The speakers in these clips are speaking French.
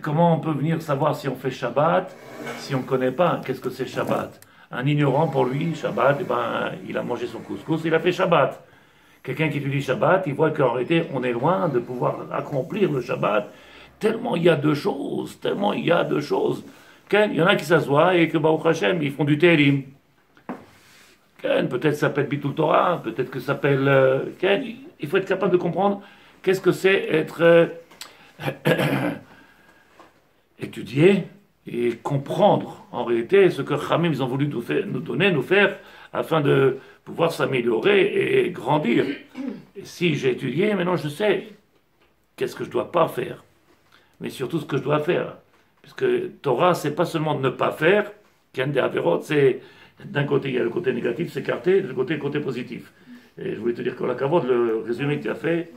Comment on peut venir savoir si on fait Shabbat, si on ne connaît pas qu'est-ce que c'est Shabbat? Un ignorant, pour lui, Shabbat, eh ben, il a mangé son couscous, il a fait Shabbat. Quelqu'un qui étudie Shabbat, il voit qu'en réalité, on est loin de pouvoir accomplir le Shabbat, tellement il y a de choses, tellement il y a de choses. Il y en a qui s'assoient et que, Baruch Hashem, ils font du Télim. Peut-être ça s'appelle Bitul Torah, peut-être que ça s'appelle... il faut être capable de comprendre qu'est-ce que c'est être... étudier et comprendre en réalité ce que Khamim ils ont voulu nous donner, nous faire, afin de pouvoir s'améliorer et grandir. Et si j'ai étudié, maintenant je sais qu'est-ce que je ne dois pas faire, mais surtout ce que je dois faire. Puisque Torah, c'est pas seulement de ne pas faire, Ken de Averot, c'est d'un côté il y a le côté négatif, s'écarter, de l'autre côté le côté positif. Et je voulais te dire que la Kavod, le résumé que tu as fait,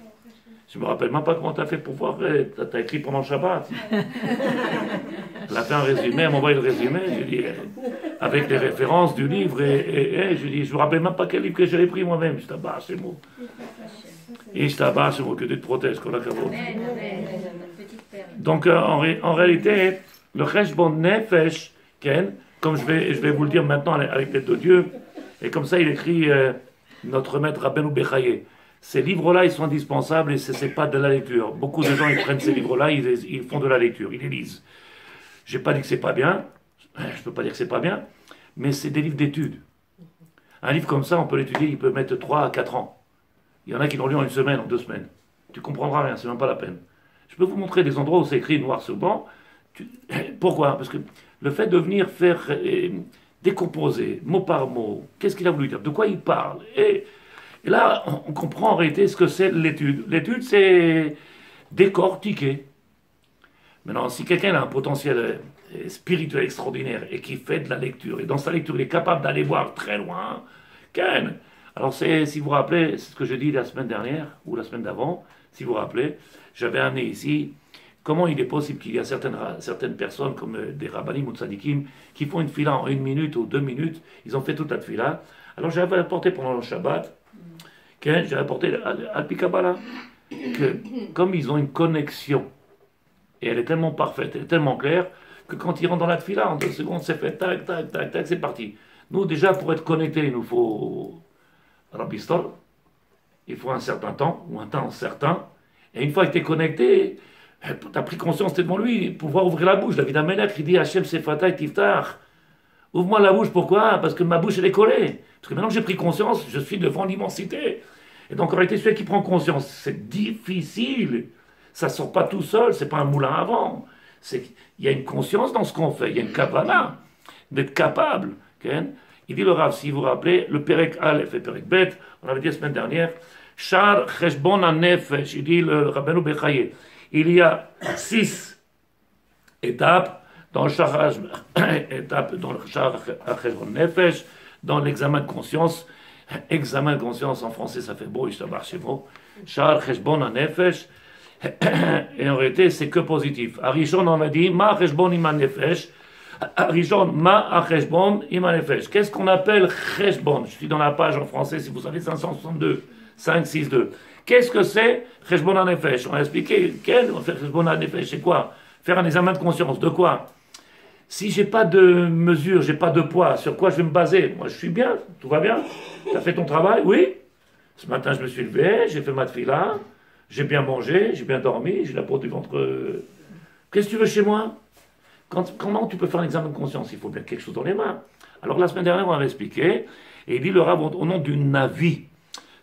je me rappelle même pas comment tu as fait pour voir, tu as écrit pendant le Shabbat. Elle a fait un résumé, elle m'a envoyé le résumé, je dis, avec les références du livre, et je dis, je me rappelle même pas quel livre que j'avais pris moi-même, je t'abats chez moi. Et je t'abats chez moi, que Dieu te protège, qu'on la Kavod. Donc en réalité, le Cheshbon Nefesh, Ken, comme je vais vous le dire maintenant avec l'aide de Dieu, et comme ça il écrit notre maître Rabbeinu Bechaye. Ces livres-là, ils sont indispensables et ce n'est pas de la lecture. Beaucoup de gens, ils prennent ces livres-là, ils font de la lecture, ils les lisent. Je n'ai pas dit que c'est pas bien, je ne peux pas dire que c'est pas bien, mais c'est des livres d'études. Un livre comme ça, on peut l'étudier, il peut mettre 3 à 4 ans. Il y en a qui l'ont lu en 1 semaine, en 2 semaines. Tu comprendras rien, c'est même pas la peine. Je peux vous montrer des endroits où c'est écrit noir sur blanc. Pourquoi? Parce que le fait de venir faire décomposer, mot par mot, qu'est-ce qu'il a voulu dire? De quoi il parle? Et là, on comprend en réalité ce que c'est l'étude. L'étude, c'est décortiquer. Maintenant, si quelqu'un a un potentiel spirituel extraordinaire et qui fait de la lecture, et dans sa lecture, il est capable d'aller voir très loin, alors si vous vous rappelez, c'est ce que j'ai dit la semaine dernière, ou la semaine d'avant, si vous vous rappelez, j'avais amené ici, comment il est possible qu'il y a certaines personnes, comme des rabbanim ou tzadikim, qui font une fila en 1 minute ou 2 minutes, ils ont fait toute la fila. Alors j'avais apporté pendant le Shabbat, j'ai apporté Al-Pikabala, que comme ils ont une connexion, et elle est tellement parfaite, elle est tellement claire, que quand ils rentrent dans la fila, en 2 secondes, c'est fait, tac, tac, tac, tac, c'est parti. Nous, déjà, pour être connectés, il nous faut Rabistol, il faut un certain temps, ou un temps certain, et une fois que tu es connecté, tu as pris conscience, tu es devant lui, pouvoir ouvrir la bouche. David Amelech, il dit Hachem Sefatay Tiftar. Ouvre-moi la bouche, pourquoi? Parce que ma bouche, elle est collée. Parce que maintenant que j'ai pris conscience, je suis devant l'immensité. Et donc, en réalité, celui qui prend conscience, c'est difficile. Ça ne sort pas tout seul, c'est pas un moulin à vent. Il y a une conscience dans ce qu'on fait, il y a une kavana, d'être capable. Okay? Il dit le Rav, si vous vous rappelez, le Perek Aleph et Perek Bet, on avait dit la semaine dernière, Shar Cheshbon HaNefesh, il dit le Rabbeinu Bechaye, il y a 6 étapes dans le Shar Cheshbon Nefesh, dans l'examen de conscience. Examen de conscience en français, ça fait beau, il se marche beau. Shar Cheshbon HaNefesh, et en réalité, c'est que positif. Arishon, on a dit, Ma Cheshbon Ima Nefesh. Arishon, Ma Cheshbon Ima Nefesh. Qu'est-ce qu'on appelle Cheshbon? Je suis dans la page en français, si vous savez, 562, 562. Qu'est-ce que c'est Cheshbon HaNefesh? On a expliqué, on fait Cheshbon HaNefesh, c'est quoi? Faire un examen de conscience, de quoi? Si j'ai pas de mesure, j'ai pas de poids, sur quoi je vais me baser? Moi, je suis bien, tout va bien. Tu as fait ton travail? Oui. Ce matin, je me suis levé, j'ai fait ma tefila, j'ai bien mangé, j'ai bien dormi, j'ai la peau du ventre. Qu'est-ce que tu veux chez moi? Comment tu peux faire un examen de conscience? Il faut bien quelque chose dans les mains. Alors la semaine dernière, on avait expliqué, et il dit le Rav, au nom d'une Navi,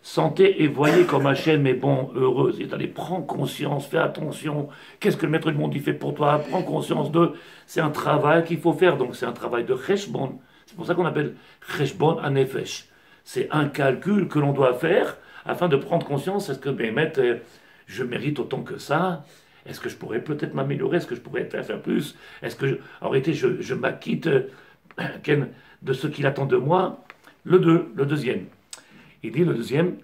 sentez et voyez comme Hachem est bon, heureux. C'est-à-dire, prends conscience, fais attention. Qu'est-ce que le maître du monde il fait pour toi? Prends conscience de. C'est un travail qu'il faut faire, donc c'est un travail de Cheshbon. C'est pour ça qu'on appelle Cheshbon HaNefesh. C'est un calcul que l'on doit faire afin de prendre conscience, est-ce que je mérite autant que ça? Est-ce que je pourrais peut-être m'améliorer? Est-ce que je pourrais faire plus? Est-ce que, en réalité, je m'acquitte de ce qu'il attend de moi? Le deuxième. Il dit le deuxième,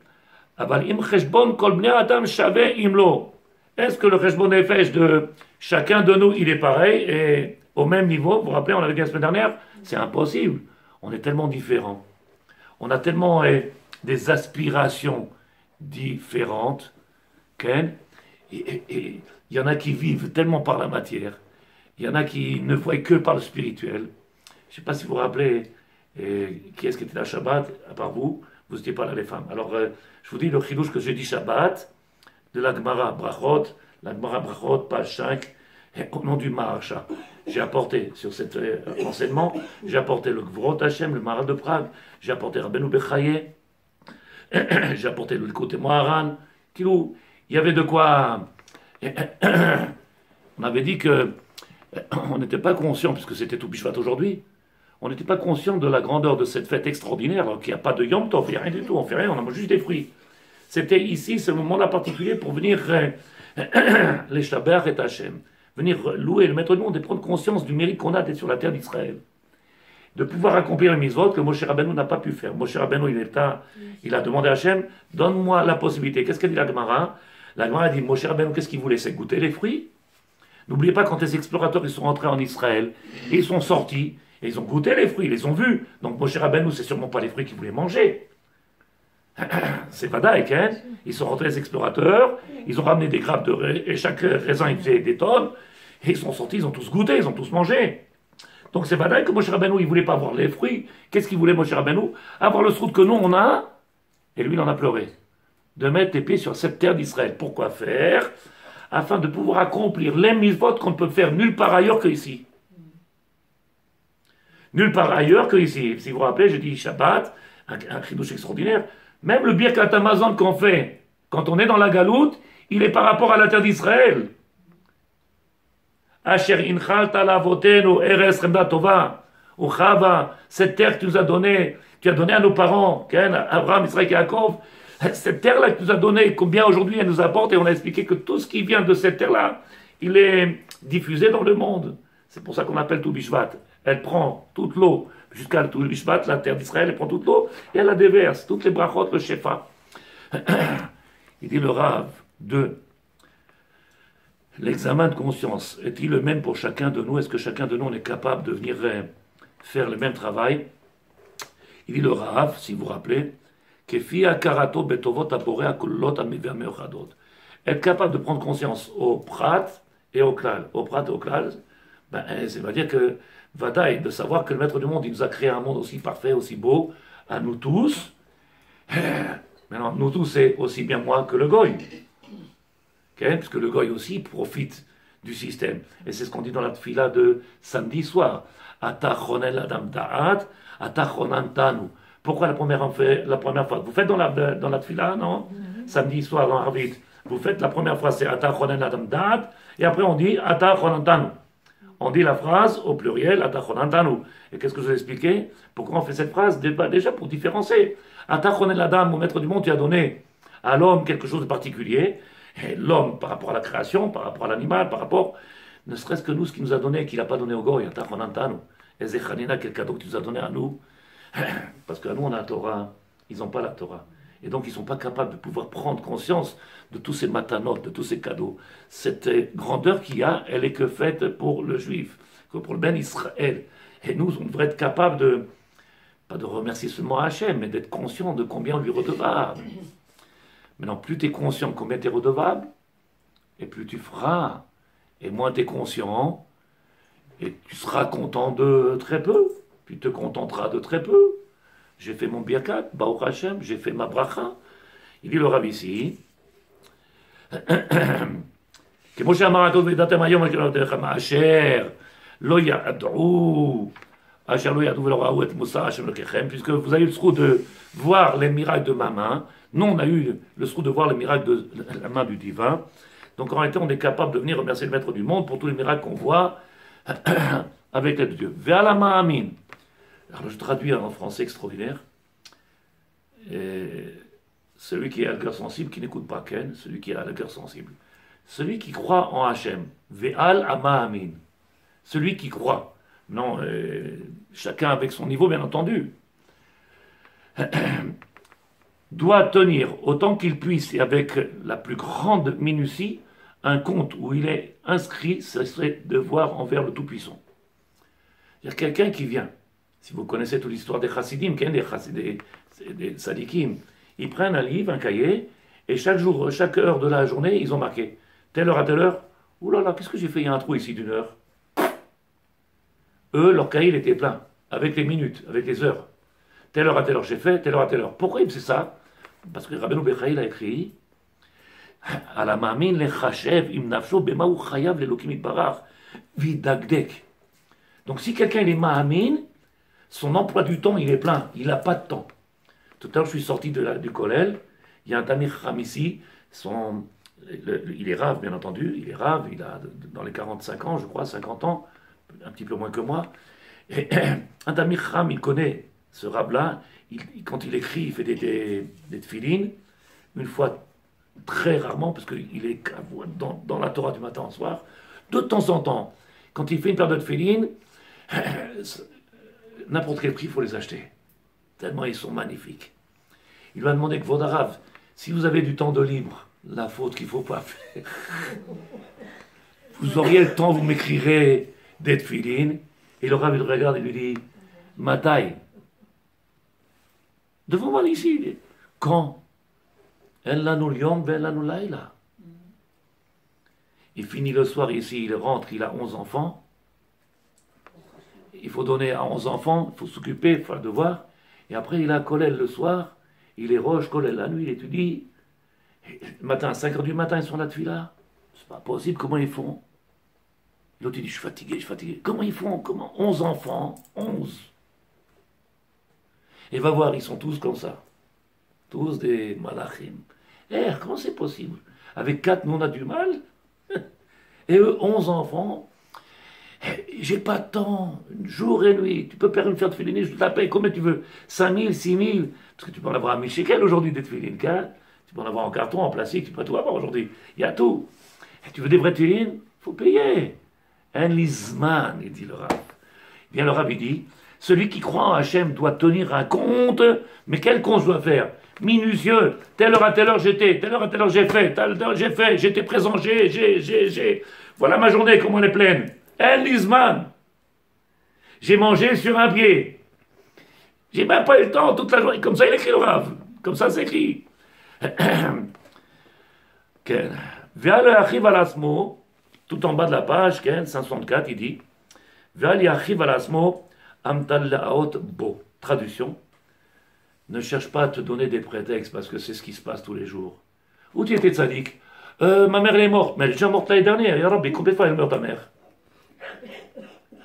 Aval im cheshbon kol bnei adam shaveh imlo. Est-ce que le cheshbon nefesh de chacun de nous, il est pareil et au même niveau? Vous vous rappelez, on l'avait dit la semaine dernière, c'est impossible. On est tellement différents. On a tellement des aspirations différentes. Ken. Et il y en a qui vivent tellement par la matière, il y en a qui ne voient que par le spirituel. Je ne sais pas si vous vous rappelez qui est-ce qui était là Shabbat, à part vous, vous n'étiez pas là les femmes. Alors, je vous dis le chidouche que j'ai dit Shabbat, de la Gemara Brachot, page 5, et au nom du Maharsha. J'ai apporté sur cet enseignement, j'ai apporté le Gvorot Hashem, le Maharal de Prague, j'ai apporté Rabbeinu Bechaye, j'ai apporté le côté Moharan, il y avait de quoi. On avait dit que on n'était pas conscient, puisque c'était tout Bishvat aujourd'hui, on n'était pas conscient de la grandeur de cette fête extraordinaire, alors qu'il n'y a pas de Yom Tov, il n'y a rien du tout, on fait rien, on a juste des fruits. C'était ici, ce moment-là particulier, pour venir les Shaber et Hachem, venir louer le Maître du monde et prendre conscience du mérite qu'on a d'être sur la terre d'Israël. De pouvoir accomplir les mitzvot que Moshe Rabbeinu n'a pas pu faire. Moshe Rabbeinu, il a demandé à Hachem, donne-moi la possibilité. Qu'est-ce qu'elle dit la Gemara? La Gemara dit, Moshe Rabbeinu, qu'est-ce qu'il voulait? C'est goûter les fruits. N'oubliez pas, quand les explorateurs ils sont rentrés en Israël, et ils sont sortis, et ils ont goûté les fruits, ils les ont vus. Donc Moshe Rabbeinu, c'est sûrement pas les fruits qu'ils voulaient manger. C'est Vadaïk, hein? Ils sont rentrés les explorateurs, ils ont ramené des grappes de raisin, et chaque raisin il faisait des tonnes, et ils sont sortis, ils ont tous goûté, ils ont tous mangé. Donc c'est Vadaïk que Moshe Rabbeinu, il voulait pas avoir les fruits. Qu'est-ce qu'il voulait Moshe Rabbeinu? Avoir le srout que nous on a, et lui il en a pleuré. De mettre les pieds sur cette terre d'Israël. Pourquoi faire? Afin de pouvoir accomplir les mitzvot qu'on ne peut faire nulle part ailleurs que ici. Nulle part ailleurs que ici. Si vous vous rappelez, j'ai dit Shabbat, un chidouche extraordinaire. Même le Birkat Hamazon qu'on fait quand on est dans la galoute, il est par rapport à la terre d'Israël. Asher inchalta lavotenu eres remda tova uchava, cette terre que tu nous as donnée, tu as donné à nos parents, Abraham, Israël et Yaakov, cette terre-là que tu nous as donnée, combien aujourd'hui elle nous apporte, et on a expliqué que tout ce qui vient de cette terre-là, il est diffusé dans le monde. C'est pour ça qu'on appelle tout Bishvat. Elle prend toute l'eau jusqu'à tout Bishvat, la terre d'Israël, elle prend toute l'eau et elle la déverse, toutes les brachot, le shefa. Il dit le Rav de l'examen de conscience est-il le même pour chacun de nous? Est-ce que chacun de nous on est capable de venir faire le même travail? Il dit le Rav, si vous vous rappelez, être capable de prendre conscience au prat et au klal. Au prat et au klal, ça veut dire que Vadaï, de savoir que le Maître du monde, il nous a créé un monde aussi parfait, aussi beau, à nous tous. Maintenant, nous tous, c'est aussi bien moi que le goy. Okay? Parce que le goy aussi profite du système. Et c'est ce qu'on dit dans la tfila de samedi soir. Ata chonel adam da'at, ata chonantanu. Pourquoi la première fois? Vous faites dans la tfila, non? Samedi soir, dans Arvit. Vous faites la première fois, c'est ata chonel adam da'at, et après on dit ata chonantanu. On dit la phrase au pluriel, ata chonantanu. Et qu'est-ce que je vous ai expliqué? Pourquoi on fait cette phrase? Déjà pour différencier. Ata chonel adam, au Maître du monde, tu as donné à l'homme quelque chose de particulier. Et l'homme, par rapport à la création, par rapport à l'animal, par rapport, ne serait-ce que nous, ce qu'il nous a donné, qu'il n'a pas donné au goy, ata chonantanu. Et Zechanina, quel cadeau que tu nous as donné à nous. Parce qu'à nous, on a la Torah, ils n'ont pas la Torah. Et donc, ils ne sont pas capables de pouvoir prendre conscience de tous ces matanot, de tous ces cadeaux. Cette grandeur qu'il y a, elle est que faite pour le juif, que pour le Ben Israël. Et nous, on devrait être capables de, pas de remercier seulement Hachem, mais d'être conscient de combien on lui est redevable. Maintenant, plus tu es conscient de combien tu es redevable, et plus tu feras, et moins tu es conscient, et tu seras content de très peu. Tu te contenteras de très peu. J'ai fait mon birkat, Baruch Hashem, j'ai fait ma bracha. Il dit le Rav ici, que Moshe Amar Akod Vedatem Hayom Asher Lo Yad'u Asher Lo Yad'u Velo Ra'u Et Musa Hashem Lokechem, puisque vous avez eu le srout de voir les miracles de ma main. Nous, on a eu le srout de voir les miracles de la main du divin. Donc en réalité, on est capable de venir remercier le Maître du monde pour tous les miracles qu'on voit avec l'aide de Dieu. Ve'alama Amin. Alors je traduis en français extraordinaire. Et celui qui a le cœur sensible, qui n'écoute pas Ken, celui qui a le cœur sensible. Celui qui croit en Hachem. Ve'al ama amin. Celui qui croit. Non, chacun avec son niveau, bien entendu. Doit tenir autant qu'il puisse et avec la plus grande minutie un compte où il est inscrit, ce serait devoir envers le Tout-Puissant. C'est-à-dire quelqu'un qui vient. Si vous connaissez toute l'histoire des chassidim, des sadikim, ils prennent un livre, un cahier, et chaque jour, chaque heure de la journée, ils ont marqué Telle heure à telle heure. Ouh là là, qu'est-ce que j'ai fait? Il y a un trou ici d'une heure. Eux, leur cahier, il était plein. Avec les minutes, avec les heures. Telle heure à telle heure j'ai fait, telle heure à telle heure. Pourquoi il faisait ça? Parce que Rabbeinu Bechaï a écrit à la mamin le chashev im nafsho bemaou chayav lelokim itbarach vidagdek. Donc si quelqu'un il est ma'amin, son emploi du temps il est plein, il n'a pas de temps. Tout à l'heure je suis sorti du kollel, il y a un Tamir Cham ici, il est rave bien entendu, il est rave, il a dans les 45 ans je crois, 50 ans, un petit peu moins que moi. Et un Tamir Cham il connaît ce rave-là, quand il écrit, il fait des tefilines, une fois très rarement, parce qu'il est dans la Torah du matin au soir, de temps en temps, quand il fait une paire de tefilines, n'importe quel prix, il faut les acheter. Tellement ils sont magnifiques. Il lui a demandé que Vodarav, si vous avez du temps de libre, la faute qu'il ne faut pas faire, vous auriez le temps, vous m'écrirez des tefilines, et le Rav il le regarde et lui dit, ma taille, devant moi ici, quand? Elle l'a nous liom, elle l'a nous laïla. Il finit le soir ici, il rentre, il a 11 enfants. Il faut donner à 11 enfants, il faut s'occuper, il faut faire le devoir. Et après, il a Kollel le soir, il est roche, Kollel la nuit, il étudie. Et le matin, à 5 h du matin, ils sont là depuis là. C'est pas possible, comment ils font? L'autre, il dit, je suis fatigué, je suis fatigué. Comment ils font? Comment? 11 enfants, 11. Et va voir, ils sont tous comme ça. Tous des malachim. Comment c'est possible? Avec 4, nous on a du mal. Et eux, 11 enfants. J'ai pas de temps, jour et nuit. Tu peux faire une fête de tefilin, je te la paye. Combien tu veux? 5 000, 6 000. Parce que tu peux en avoir à 1000 shekels aujourd'hui des tefilin. Tu peux en avoir en carton, en plastique, tu peux tout avoir aujourd'hui. Il y a tout. Et tu veux des vrais tefilin? Il faut payer. Un lisman, il dit le Rav. Bien le Rav, il dit, celui qui croit en Hachem doit tenir un compte. Mais quel compte je dois faire? Minutieux, telle heure à telle heure j'étais, telle heure à telle heure j'ai fait, telle heure j'ai fait, j'étais présent, j'ai. Voilà ma journée, comment elle est pleine. El Lisman. J'ai mangé sur un pied. J'ai même pas eu le temps toute la journée. Comme ça, il écrit le Rav. Comme ça, c'est écrit. Ve'al yachiv al asmo, tout en bas de la page, 564, il dit Ve'al yachiv al asmo amtal la'ot bo. Traduction. Ne cherche pas à te donner des prétextes parce que c'est ce qui se passe tous les jours. Où tu étais tzaddik? Ma mère elle est morte, mais elle est déjà morte l'année dernière. Ya Rabbi, combien de fois elle meurt ta mère?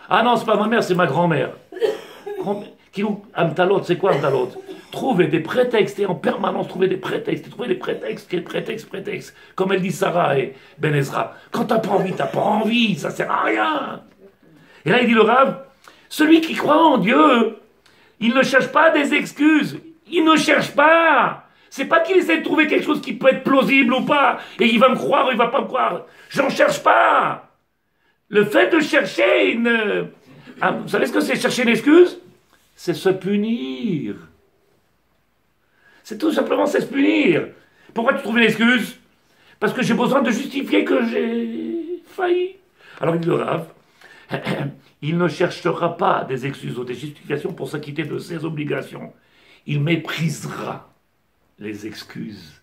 Ah non, c'est pas ma mère, c'est ma grand-mère. Amtalot, c'est quoi Amtalot? Trouver des prétextes et en permanence trouver des prétextes. Trouver des prétextes, quel prétexte. Comme elle dit Sarah et Ben Ezra. Quand t'as pas envie, ça sert à rien. Et là il dit le Rav, celui qui croit en Dieu, il ne cherche pas des excuses. Il ne cherche pas. C'est pas qu'il essaie de trouver quelque chose qui peut être plausible ou pas. Et il va me croire ou il va pas me croire. J'en cherche pas. Le fait de chercher vous savez ce que c'est chercher une excuse? C'est se punir. C'est tout simplement se punir. Pourquoi tu trouves une excuse? Parce que j'ai besoin de justifier que j'ai failli. Alors il dit le Rav, il ne cherchera pas des excuses ou des justifications pour s'acquitter de ses obligations. Il méprisera les excuses.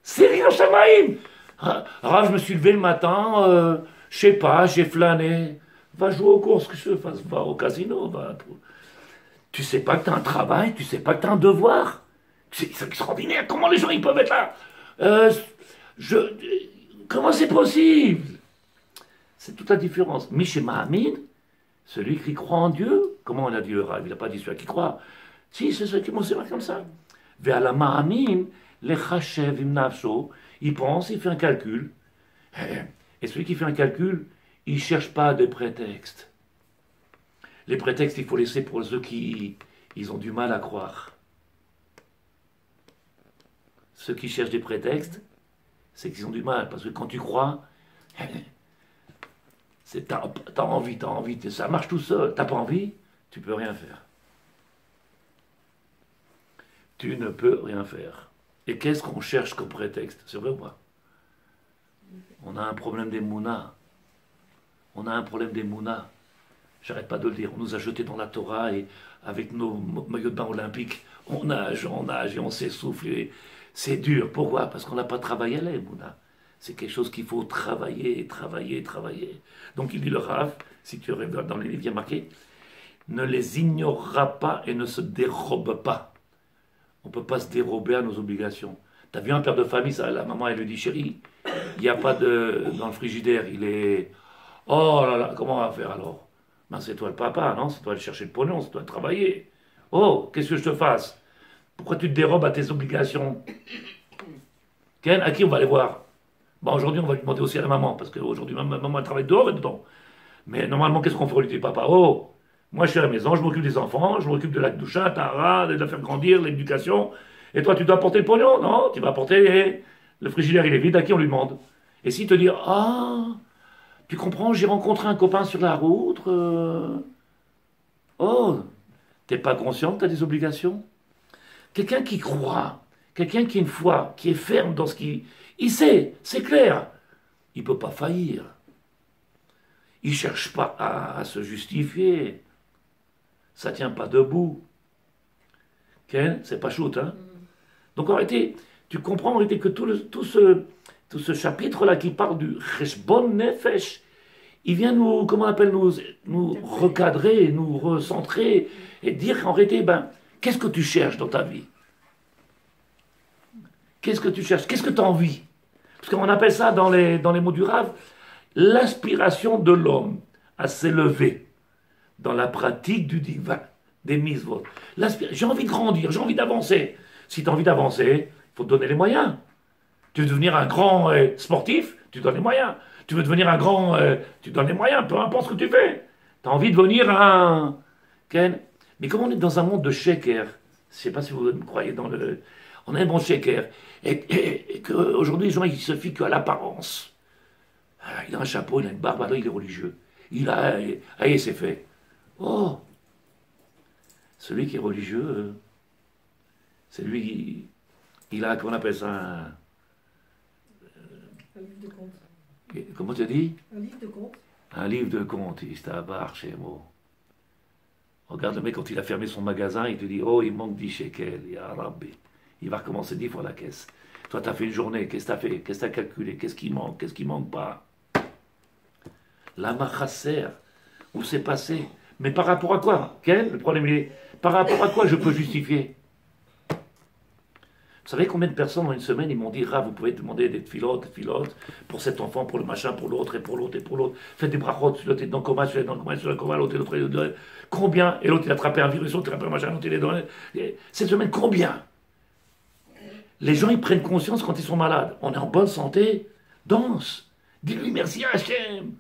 C'est rien, Shamaïm. Rav, je me suis levé le matin, je sais pas, j'ai flâné. Va jouer aux courses, que je fasse, va au casino, va. Tu sais pas que tu as un travail, tu sais pas que tu as un devoir. C'est extraordinaire, comment les gens ils peuvent être là? Comment c'est possible? C'est toute la différence. Mishema Amin, celui qui croit en Dieu, comment on a dit le Rav? Il n'a pas dit celui qui croit. Si, c'est celui qui m'ont marqué comme ça. Ve'alama Amin, le chashev im nafsho, il pense, il fait un calcul. Et celui qui fait un calcul, il ne cherche pas de prétextes. Les prétextes, il faut laisser pour ceux qui ils ont du mal à croire. Ceux qui cherchent des prétextes, c'est qu'ils ont du mal. Parce que quand tu crois, t'as envie, ça marche tout seul. T'as pas envie, tu peux rien faire. Tu ne peux rien faire. Et qu'est-ce qu'on cherche comme prétexte? C'est vrai ou pas? On a un problème des mounas. On a un problème des mounas. J'arrête pas de le dire. On nous a jetés dans la Torah et avec nos maillots de bain olympiques, on nage et on s'essouffle. C'est dur. Pourquoi? Parce qu'on n'a pas travaillé à la mounas. C'est quelque chose qu'il faut travailler, travailler, travailler. Donc il dit le Rav, si tu regardes dans les livres, il y a marqué, ne les ignorera pas et ne se dérobe pas. On ne peut pas se dérober à nos obligations. Tu as vu un père de famille, ça, la maman, elle lui dit, chérie, il n'y a pas de... dans le frigidaire, il est... Oh là là, comment on va faire alors? Ben, c'est toi le papa, non? C'est toi de chercher le pognon, c'est toi de travailler. Oh, qu'est-ce que je te fasse? Pourquoi tu te dérobes à tes obligations? Ken, à qui on va aller voir? Bon, aujourd'hui, on va lui demander aussi à la maman, parce qu'aujourd'hui, maman, elle travaille dehors et dedans. Mais normalement, qu'est-ce qu'on fait? Lui dit, papa, oh, moi, je suis à la maison, je m'occupe des enfants, je m'occupe de la doucha, Tara, de la faire grandir, l'éducation. Et toi, tu dois apporter le pognon? Non, tu vas apporter... Le frigidaire, il est vide, à qui on lui demande? Et s'il te dit, ah, tu comprends, j'ai rencontré un copain sur la route. Oh, t'es pas conscient que tu as des obligations? Quelqu'un qui croit, quelqu'un qui a une foi, qui est ferme dans ce qu'il... Il sait, c'est clair. Il ne peut pas faillir. Il ne cherche pas à se justifier. Ça ne tient pas debout. Ken, c'est pas shoot, hein? Donc en réalité, tu comprends en réalité que tout ce chapitre-là qui parle du Cheshbon Nefesh, il vient nous, comment on appelle, nous recadrer, nous recentrer et dire qu'en réalité, ben, qu'est-ce que tu cherches dans ta vie? Qu'est-ce que tu cherches? Qu'est-ce que tu as envie? Parce qu'on appelle ça dans les mots du Rav, l'aspiration de l'homme à s'élever dans la pratique du divin, des mitzvot. J'ai envie de grandir, j'ai envie d'avancer. Si tu as envie d'avancer, il faut te donner les moyens. Tu veux devenir un grand sportif, tu donnes les moyens. Tu veux devenir un grand... tu donnes les moyens, peu importe ce que tu fais. Tu as envie de devenir un... Ken. Mais comme on est dans un monde de shaker, je ne sais pas si vous me croyez dans le... On a un bon shaker. Et qu'aujourd'hui, les gens, ils se fient qu'à l'apparence. Ah, il a un chapeau, il a une barbe, alors il est religieux. Il a... Allez, c'est fait. Oh, celui qui est religieux, c'est lui, il a, comment on appelle ça, un livre de compte. Comment tu as dit? Un livre de compte. Un livre de compte, il est à barre chez moi. Regarde le mec, quand il a fermé son magasin, il te dit, oh, il manque 10 shekels, ya Rabbi. Il va recommencer 10 fois la caisse. Toi, tu as fait une journée, qu'est-ce que tu as fait? Qu'est-ce que tu as calculé? Qu'est-ce qui manque pas? La machasser, où c'est passé? Mais par rapport à quoi? Quel? Le problème, il est, par rapport à quoi je peux justifier? Vous savez combien de personnes en une semaine, ils m'ont dit, vous pouvez demander des filotes, pour cet enfant, pour le machin, pour l'autre, et pour l'autre, et pour l'autre. Faites des brachot, celui-là est dans le coma, celui-là est dans le coma, celui-là est dans le coma, l'autre est dans le... Combien? Et l'autre, il a attrapé un virus, l'autre, il a attrapé un machin, l'autre, il est dans le... Cette semaine, combien? Les gens, ils prennent conscience quand ils sont malades. On est en bonne santé, danse. Dis-lui merci à Hachem.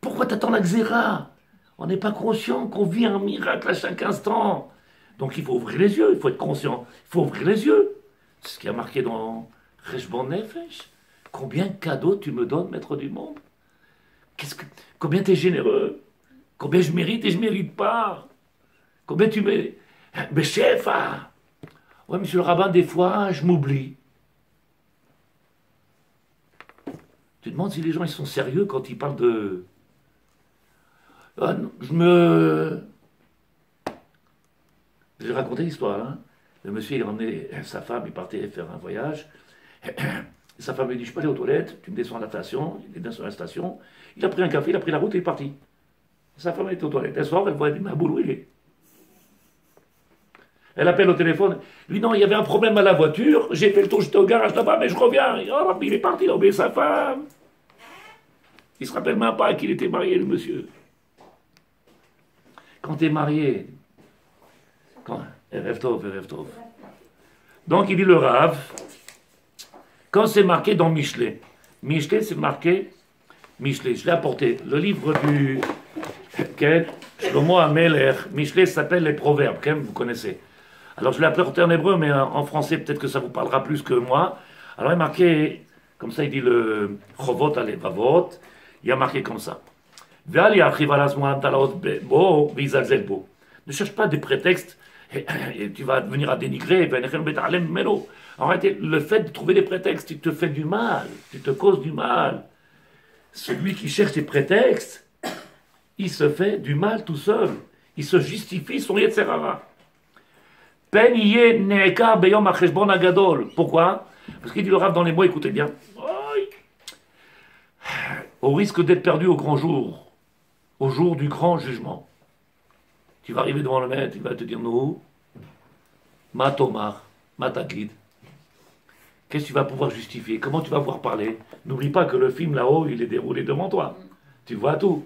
Pourquoi t'attends la xéra? On n'est pas conscient qu'on vit un miracle à chaque instant. Donc il faut ouvrir les yeux, il faut être conscient. Il faut ouvrir les yeux. C'est ce qui a marqué dans Cheshbon Nefesh. Combien de cadeaux tu me donnes, maître du monde? Combien tu es généreux? Combien je mérite et je ne mérite pas? Combien tu mets... Mais chef, ouais, monsieur le rabbin, des fois, je m'oublie. Tu te demandes si les gens ils sont sérieux quand ils parlent de... J'ai raconté l'histoire, hein. Le monsieur, il emmenait sa femme, il partait faire un voyage. Et sa femme lui dit, je peux aller aux toilettes, tu me descends à la station. Il descend à la station. Il a pris un café, il a pris la route et il est parti. Sa femme était aux toilettes. Elle sort, elle voit, elle dit, ma boule, où il est? Elle appelle au téléphone. Lui, non, il y avait un problème à la voiture. J'ai fait le tour, j'étais au garage là-bas, mais je reviens. Oh, il est parti, il a oublié sa femme. Il se rappelle même pas qu'il était marié, le monsieur. Quand tu es marié, Erev Tov. Donc il dit le Rav, quand c'est marqué dans Michelet, c'est marqué, Michelet, je l'ai apporté, le livre du Shlomo HaMelech, Michelet s'appelle les Proverbes, vous connaissez. Alors je l'ai apporté en hébreu, mais en français peut-être que ça vous parlera plus que moi. Alors il est marqué, comme ça il dit le Chovot Alevavot, il y a marqué comme ça. Ne cherche pas des prétextes et tu vas venir à dénigrer. En réalité, le fait de trouver des prétextes, tu te fais du mal, tu te causes du mal. Celui qui cherche des prétextes, il se fait du mal tout seul. Il se justifie son Yetzerara. Pourquoi? Parce qu'il dit le Rav dans les mots, écoutez bien. au risque d'être perdu au grand jour, au jour du grand jugement. Tu vas arriver devant le maître, il va te dire, nous, ma tomar, ma taglid. Qu'est-ce que tu vas pouvoir justifier? Comment tu vas pouvoir parler? N'oublie pas que le film là-haut, il est déroulé devant toi. Tu vois tout.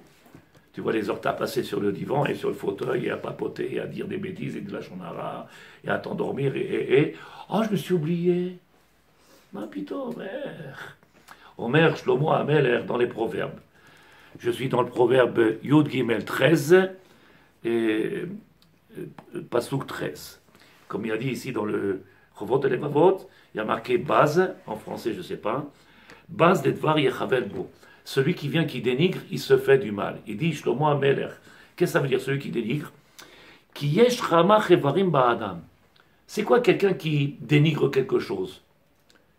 Tu vois les heures passer sur le divan et sur le fauteuil et à papoter et à dire des bêtises et de la shonara et à t'endormir oh, je me suis oublié. Ma pito, mère. Omer Shlomo Ameler dans les proverbes. Je suis dans le proverbe Yud Gimel 13 et Pasuk 13. Comme il a dit ici dans le Chovot et Levavot, il y a marqué base, en français je ne sais pas, base d'Edvar Yechavel Bo. Celui qui vient, qui dénigre, il se fait du mal. Il dit Shlomo Ameler. Qu'est-ce que ça veut dire celui qui dénigre? Ki yesh rama chevarim ba'adam. C'est quoi quelqu'un qui dénigre quelque chose?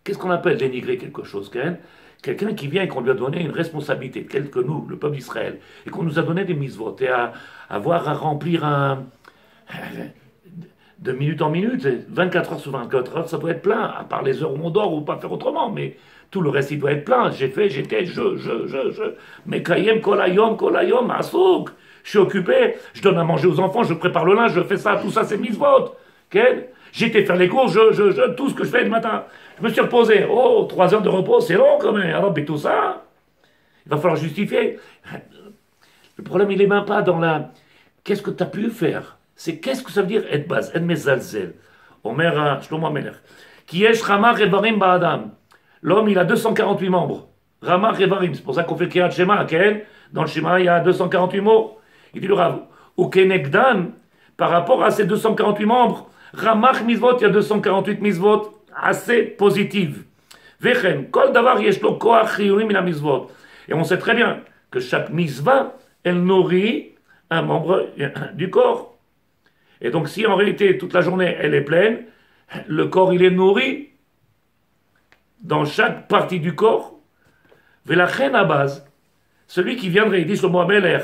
Qu'est-ce qu'on appelle dénigrer quelque chose, Ken? Quelqu'un qui vient et qu'on lui a donné une responsabilité, telle que nous, le peuple d'Israël, et qu'on nous a donné des mitzvot, et à avoir à remplir de minute en minute, 24 heures sur 24 heures, ça doit être plein, à part les heures où on dort ou pas faire autrement, mais tout le reste, il doit être plein. J'ai fait, j'étais, je. Mekayem kolayom, asouk. Je suis occupé, je donne à manger aux enfants, je prépare le linge, je fais ça, tout ça, c'est mitzvot. Okay? J'ai été faire les courses, tout ce que je fais le matin. Je me suis reposé. Oh, 3 heures de repos, c'est long quand même. Alors, mais tout ça, il va falloir justifier. Le problème, il n'est même pas dans la... Qu'est-ce que tu as pu faire? C'est qu'est-ce que ça veut dire être base, être mezalzel. Omer Shlomo Ameler. Ki yesh rama revarim ba'adam. L'homme, il a 248 membres. Rama revarim. C'est pour ça qu'on fait Kriyat Shema. Dans le Shema, il y a 248 mots. Il dit le Rav. Ou kenegdan, par rapport à ces 248 membres, Ramach Mizvot, il y a 248 Mizvot assez positives. Vechem, Kol Davar Yeshlo Koach Chiyurim Mina Mizvot. Et on sait très bien que chaque Mizvah, elle nourrit un membre du corps. Et donc, si en réalité, toute la journée, elle est pleine, le corps, il est nourri dans chaque partie du corps. Velachen à base, celui qui viendrait, il dit Shlomo Ameler,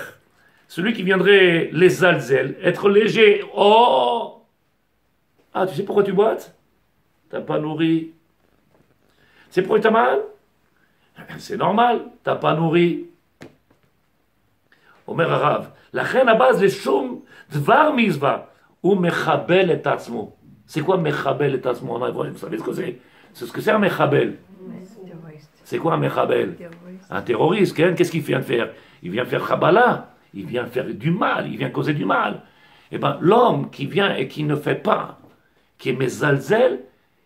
celui qui viendrait les alzel, être léger, oh! Ah, tu sais pourquoi tu boites? T'as pas nourri. C'est pourquoi t'as mal? C'est normal, t'as pas nourri. Omer Arav, la reine à base, les choum, dvar mizva, ou mechabel et atzmo. C'est quoi mechabel et atzmo? Vous savez ce que c'est? C'est ce que c'est un mechabel. C'est quoi un mechabel? Un terroriste, qu'est-ce qu'il vient de faire? Il vient faire chabala, il vient faire du mal, il vient causer du mal. Eh bien, l'homme qui vient et qui ne fait pas, qui est mezalzel,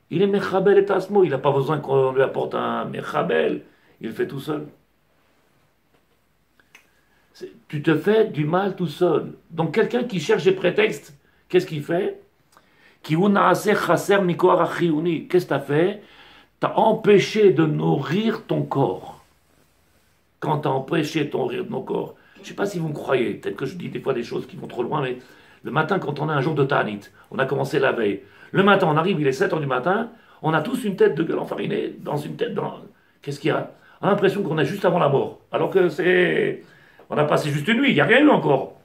il est mechabel et asmo. Il n'a pas besoin qu'on lui apporte un mechabel. Il le fait tout seul. Tu te fais du mal tout seul. Donc quelqu'un qui cherche des prétextes, qu'est-ce qu'il fait? Qu'est-ce que tu as fait? Tu as empêché de nourrir ton corps. Quand tu as empêché de nourrir ton corps, je ne sais pas si vous me croyez, peut-être que je dis des fois des choses qui vont trop loin, mais le matin, quand on a un jour de Ta'anit, on a commencé la veille. Le matin, on arrive, il est 7 h du matin, on a tous une tête de gueule enfarinée, dans une tête dans... Qu'est-ce qu'il y a? On a l'impression qu'on est juste avant la mort. Alors que c'est... On a passé juste une nuit, il n'y a rien eu encore.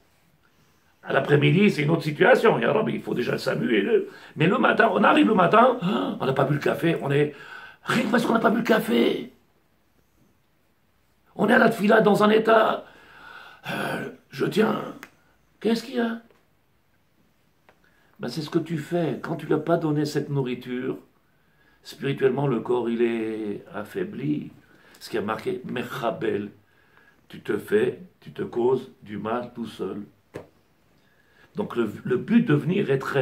À l'après-midi, c'est une autre situation. Il faut déjà s'amuser. Mais le matin, on arrive le matin, on n'a pas bu le café, on est... Rien que parce qu'on n'a pas bu le café. On est à la tefila dans un état... je tiens... Qu'est-ce qu'il y a? Ben, c'est ce que tu fais. Quand tu ne lui as pas donné cette nourriture, spirituellement, le corps, il est affaibli. Ce qui a marqué Mechabel. Tu te causes du mal tout seul. Donc le but de venir être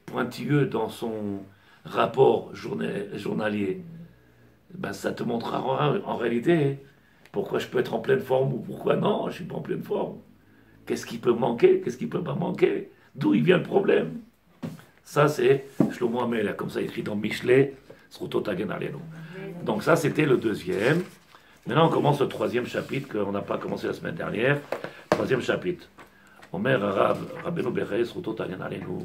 pointilleux dans son rapport journalier, ben, ça te montrera en réalité pourquoi je peux être en pleine forme ou pourquoi non, je ne suis pas en pleine forme. Qu'est-ce qui peut manquer, qu'est-ce qui ne peut pas manquer? D'où il vient le problème? Ça, c'est Shlomo Ameler, comme ça écrit dans Michelet, Zchuto Tagen Aleinu. Donc ça, c'était le deuxième. Maintenant, on commence le troisième chapitre, qu'on n'a pas commencé la semaine dernière. Troisième chapitre. Omer Rav, Rabbeinu Bechai, Zchuto Tagen Aleinu.